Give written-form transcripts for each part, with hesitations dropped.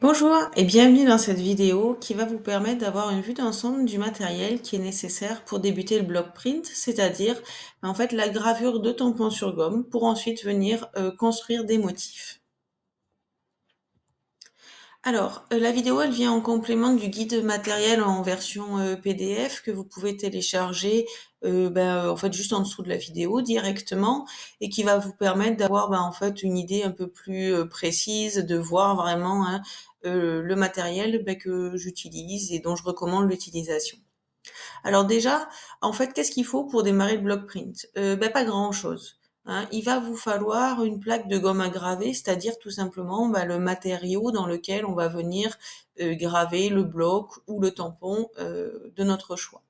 Bonjour et bienvenue dans cette vidéo qui va vous permettre d'avoir une vue d'ensemble du matériel qui est nécessaire pour débuter le block print, c'est-à-dire en fait la gravure de tampons sur gomme pour ensuite venir construire des motifs. Alors, la vidéo elle vient en complément du guide matériel en version PDF que vous pouvez télécharger en fait juste en dessous de la vidéo directement et qui va vous permettre d'avoir en fait une idée un peu plus précise, de voir vraiment hein, le matériel que j'utilise et dont je recommande l'utilisation. Alors déjà, en fait, qu'est-ce qu'il faut pour démarrer le block print? Pas grand-chose, hein. Il va vous falloir une plaque de gomme à graver, c'est-à-dire tout simplement le matériau dans lequel on va venir graver le bloc ou le tampon de notre choix.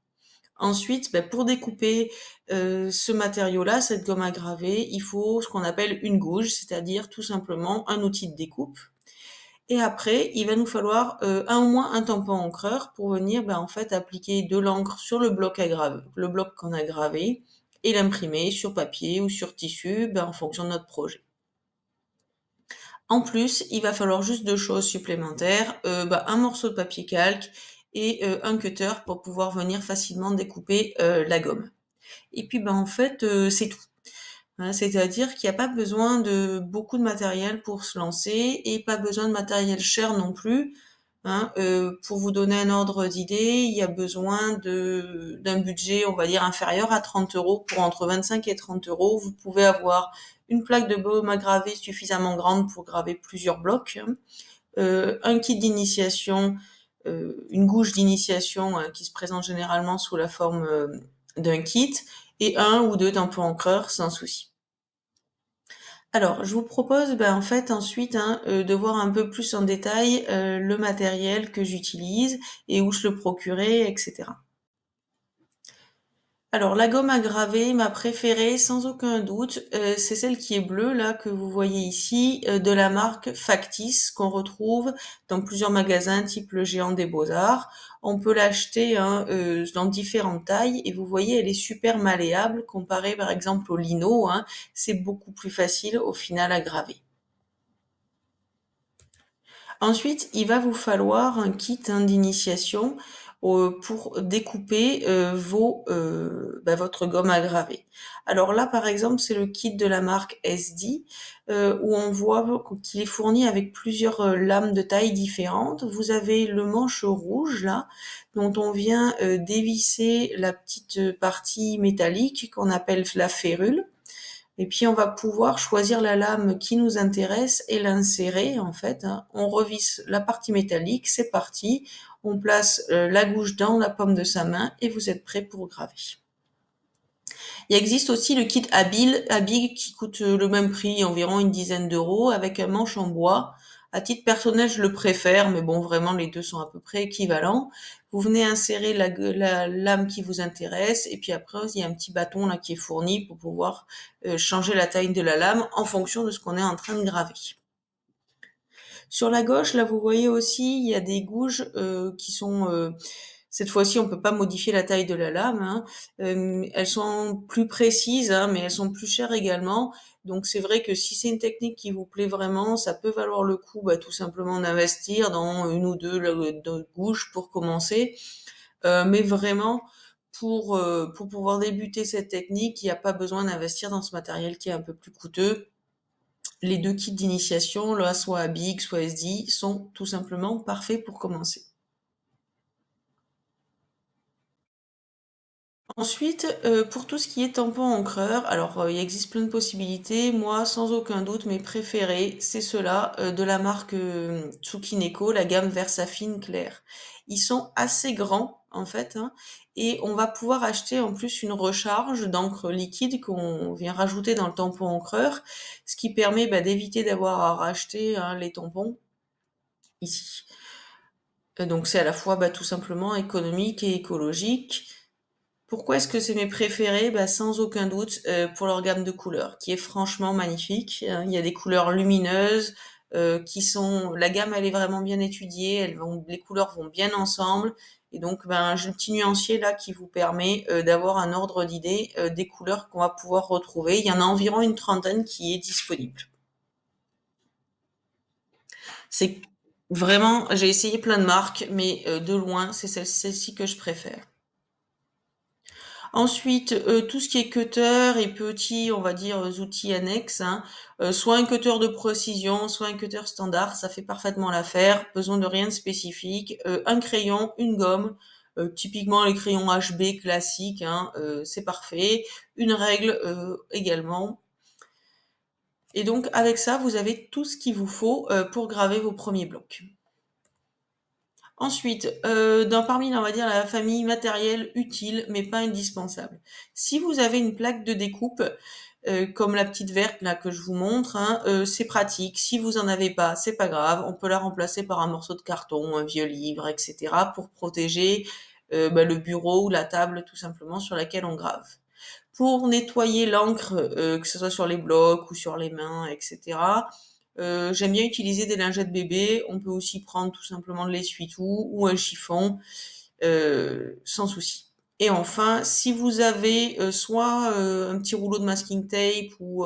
Ensuite, pour découper ce matériau-là, cette gomme à graver, il faut ce qu'on appelle une gouge, c'est-à-dire tout simplement un outil de découpe. Et après, il va nous falloir au moins un tampon encreur pour venir en fait appliquer de l'encre sur le bloc à graver, le bloc qu'on a gravé, et l'imprimer sur papier ou sur tissu en fonction de notre projet. En plus, il va falloir juste deux choses supplémentaires, un morceau de papier calque et un cutter pour pouvoir venir facilement découper la gomme. Et puis en fait, c'est tout. Hein, c'est-à-dire qu'il n'y a pas besoin de beaucoup de matériel pour se lancer et pas besoin de matériel cher non plus. Hein. Pour vous donner un ordre d'idée, il y a besoin d'un budget, on va dire, inférieur à 30 euros. Pour entre 25 et 30 euros, vous pouvez avoir une plaque de baume à graver suffisamment grande pour graver plusieurs blocs, hein. Un kit d'initiation, une gouge d'initiation qui se présente généralement sous la forme d'un kit et un ou deux tampons encreurs sans souci. Alors, je vous propose en fait ensuite de voir un peu plus en détail le matériel que j'utilise et où je le procurais, etc. Alors, la gomme à graver, ma préférée, sans aucun doute, c'est celle qui est bleue, là, que vous voyez ici, de la marque Factice, qu'on retrouve dans plusieurs magasins, type le Géant des Beaux-Arts. On peut l'acheter dans différentes tailles, et vous voyez, elle est super malléable, comparée par exemple au lino, hein. C'est beaucoup plus facile au final à graver. Ensuite, il va vous falloir un kit d'initiation pour découper votre gomme à graver. Alors là, par exemple, c'est le kit de la marque SD où on voit qu'il est fourni avec plusieurs lames de taille différentes. Vous avez le manche rouge là, dont on vient dévisser la petite partie métallique qu'on appelle la férule. Et puis on va pouvoir choisir la lame qui nous intéresse et l'insérer en fait, hein. On revisse la partie métallique, c'est parti. On place la gouge dans la paume de sa main et vous êtes prêt pour graver. Il existe aussi le kit Habig qui coûte le même prix, environ une dizaine d'euros, avec un manche en bois. À titre personnel, je le préfère, mais bon, vraiment, les deux sont à peu près équivalents. Vous venez insérer la lame qui vous intéresse, et puis après, il y a un petit bâton là qui est fourni pour pouvoir changer la taille de la lame en fonction de ce qu'on est en train de graver. Sur la gauche, là, vous voyez aussi, il y a des gouges qui sont cette fois-ci, on peut pas modifier la taille de la lame, hein. Elles sont plus précises, hein, mais elles sont plus chères également. Donc c'est vrai que si c'est une technique qui vous plaît vraiment, ça peut valoir le coup, tout simplement d'investir dans une ou deux gouges pour commencer. Mais vraiment, pour pouvoir débuter cette technique, il n'y a pas besoin d'investir dans ce matériel qui est un peu plus coûteux. Les deux kits d'initiation, là, soit Big, soit SD, sont tout simplement parfaits pour commencer. Ensuite, pour tout ce qui est tampon encreur, alors, il existe plein de possibilités. Moi, sans aucun doute, mes préférés, c'est ceux-là, de la marque, Tsukineko, la gamme Versafine Clair. Ils sont assez grands, en fait, hein, et on va pouvoir acheter en plus une recharge d'encre liquide qu'on vient rajouter dans le tampon encreur, ce qui permet, d'éviter d'avoir à racheter, hein, les tampons ici. Donc c'est à la fois, tout simplement économique et écologique. Pourquoi est-ce que c'est mes préférés? Sans aucun doute, pour leur gamme de couleurs, qui est franchement magnifique, hein. Il y a des couleurs lumineuses, qui sont la gamme elle est vraiment bien étudiée, les couleurs vont bien ensemble et donc j'ai le petit nuancier là qui vous permet, d'avoir un ordre d'idée, des couleurs qu'on va pouvoir retrouver. Il y en a environ une trentaine qui est disponible. C'est Vraiment, j'ai essayé plein de marques, mais de loin, c'est celle-ci que je préfère. Ensuite, tout ce qui est cutter et petits, on va dire, outils annexes, hein, soit un cutter de précision, soit un cutter standard, ça fait parfaitement l'affaire. Besoin de rien de spécifique. Un crayon, une gomme, typiquement les crayons HB classiques, hein, c'est parfait. Une règle également. Et donc avec ça, vous avez tout ce qu'il vous faut pour graver vos premiers blocs. Ensuite, parmi, on va dire, la famille matérielle utile, mais pas indispensable. Si vous avez une plaque de découpe, comme la petite verte là que je vous montre, hein, c'est pratique. Si vous en avez pas, c'est pas grave, on peut la remplacer par un morceau de carton, un vieux livre, etc. pour protéger le bureau ou la table tout simplement sur laquelle on grave. Pour nettoyer l'encre, que ce soit sur les blocs ou sur les mains, etc. J'aime bien utiliser des lingettes bébé. On peut aussi prendre tout simplement de l'essuie-tout ou un chiffon, sans souci. Et enfin, si vous avez soit un petit rouleau de masking tape ou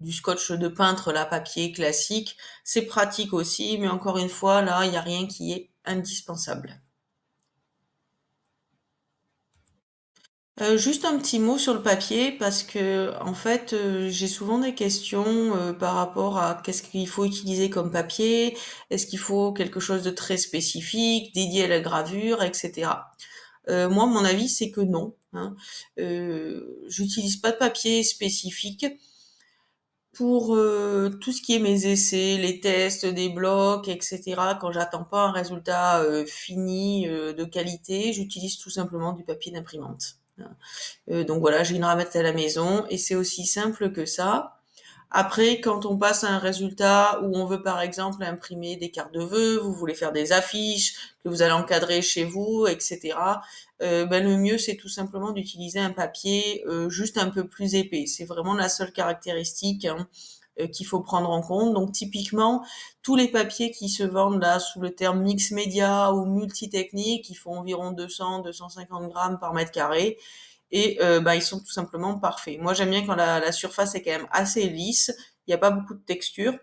du scotch de peintre, là, papier classique, c'est pratique aussi, mais encore une fois, là, il n'y a rien qui est indispensable. Juste un petit mot sur le papier parce que en fait, j'ai souvent des questions, par rapport à qu'est-ce qu'il faut utiliser comme papier? Est-ce qu'il faut quelque chose de très spécifique, dédié à la gravure, et cetera? Moi, mon avis, c'est que non, hein. J'utilise pas de papier spécifique pour, tout ce qui est mes essais, les tests des blocs, et cetera. Quand j'attends pas un résultat, fini, de qualité, j'utilise tout simplement du papier d'imprimante. Donc voilà, j'ai une ramette à la maison et c'est aussi simple que ça. Après, quand on passe à un résultat où on veut par exemple imprimer des cartes de vœux, vous voulez faire des affiches que vous allez encadrer chez vous, etc. Le mieux c'est tout simplement d'utiliser un papier juste un peu plus épais. C'est vraiment la seule caractéristique, hein, qu'il faut prendre en compte. Donc typiquement, tous les papiers qui se vendent là sous le terme mix média ou multitechnique, qui font environ 200-250 grammes par mètre carré, et ils sont tout simplement parfaits. Moi, j'aime bien quand la surface est quand même assez lisse, il n'y a pas beaucoup de texture,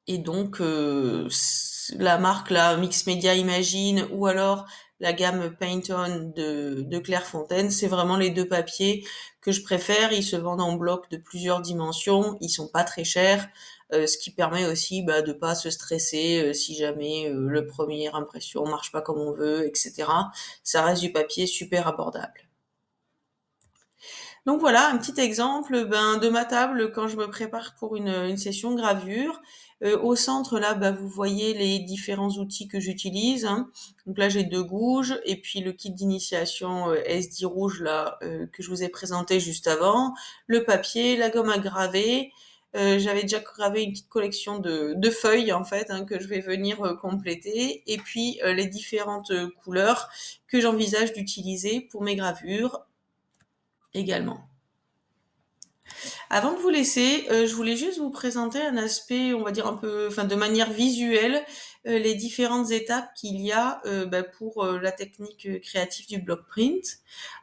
et donc la marque là, Mix Media Imagine, ou alors la gamme Paint-On de Clairefontaine, c'est vraiment les deux papiers que je préfère. Ils se vendent en bloc de plusieurs dimensions, ils sont pas très chers, ce qui permet aussi de pas se stresser si jamais le première impression marche pas comme on veut, etc. Ça reste du papier super abordable. Donc voilà, un petit exemple de ma table quand je me prépare pour une session gravure. Au centre, là, vous voyez les différents outils que j'utilise, hein. Donc là, j'ai deux gouges et puis le kit d'initiation SD rouge là que je vous ai présenté juste avant, le papier, la gomme à graver. J'avais déjà gravé une petite collection de feuilles en fait, hein, que je vais venir compléter, et puis les différentes couleurs que j'envisage d'utiliser pour mes gravures également. Avant de vous laisser, je voulais juste vous présenter un aspect, on va dire un peu, enfin de manière visuelle, les différentes étapes qu'il y a pour la technique créative du block print.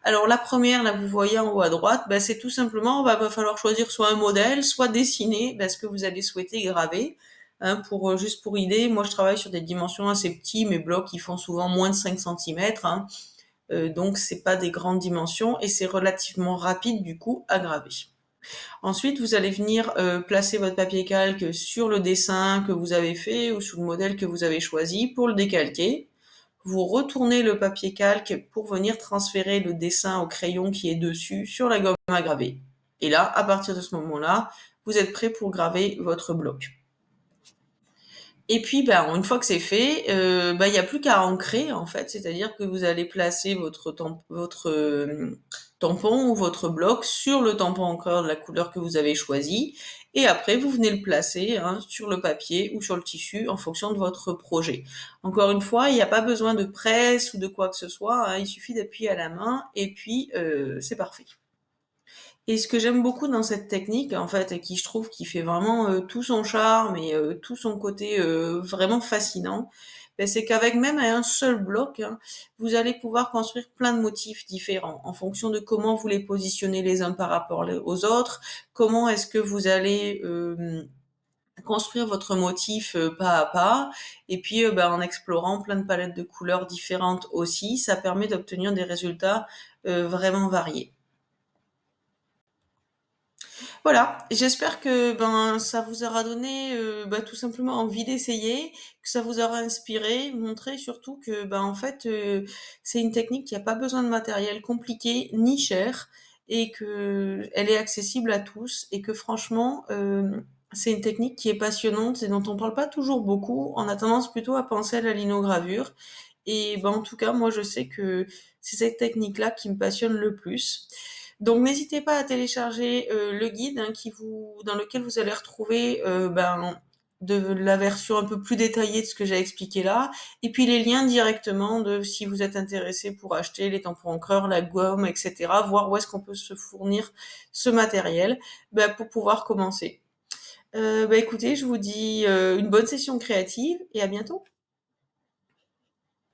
Alors la première, là vous voyez en haut à droite, c'est tout simplement, va falloir choisir soit un modèle, soit dessiner ce que vous allez souhaiter graver. Hein, juste pour idée, moi je travaille sur des dimensions assez petites, mes blocs ils font souvent moins de 5 centimètres, hein, donc c'est pas des grandes dimensions et c'est relativement rapide du coup à graver. Ensuite, vous allez venir placer votre papier calque sur le dessin que vous avez fait ou sur le modèle que vous avez choisi pour le décalquer. Vous retournez le papier calque pour venir transférer le dessin au crayon qui est dessus sur la gomme à graver. Et là, à partir de ce moment-là, vous êtes prêt pour graver votre bloc. Et puis, une fois que c'est fait, il n'y a plus qu'à ancrer en fait, c'est-à-dire que vous allez placer votre tampon ou votre bloc sur le tampon encreur de la couleur que vous avez choisi, et après vous venez le placer, hein, sur le papier ou sur le tissu en fonction de votre projet. Encore une fois, il n'y a pas besoin de presse ou de quoi que ce soit, hein, il suffit d'appuyer à la main et puis c'est parfait. Et ce que j'aime beaucoup dans cette technique, en fait, et qui je trouve qui fait vraiment tout son charme et tout son côté vraiment fascinant, c'est qu'avec même un seul bloc, hein, vous allez pouvoir construire plein de motifs différents en fonction de comment vous les positionnez les uns par rapport aux autres, comment est-ce que vous allez construire votre motif pas à pas et puis en explorant plein de palettes de couleurs différentes aussi, ça permet d'obtenir des résultats vraiment variés. Voilà, j'espère que ça vous aura donné tout simplement envie d'essayer, que ça vous aura inspiré, montré surtout que en fait c'est une technique qui n'a pas besoin de matériel compliqué ni cher et que elle est accessible à tous et que franchement c'est une technique qui est passionnante et dont on parle pas toujours beaucoup. On a tendance plutôt à penser à la linogravure et en tout cas, moi, je sais que c'est cette technique-là qui me passionne le plus. Donc, n'hésitez pas à télécharger le guide dans lequel vous allez retrouver de la version un peu plus détaillée de ce que j'ai expliqué là, et puis les liens directement de si vous êtes intéressé pour acheter les tampons encreurs, la gomme, etc., voir où est-ce qu'on peut se fournir ce matériel pour pouvoir commencer. Écoutez, je vous dis une bonne session créative et à bientôt.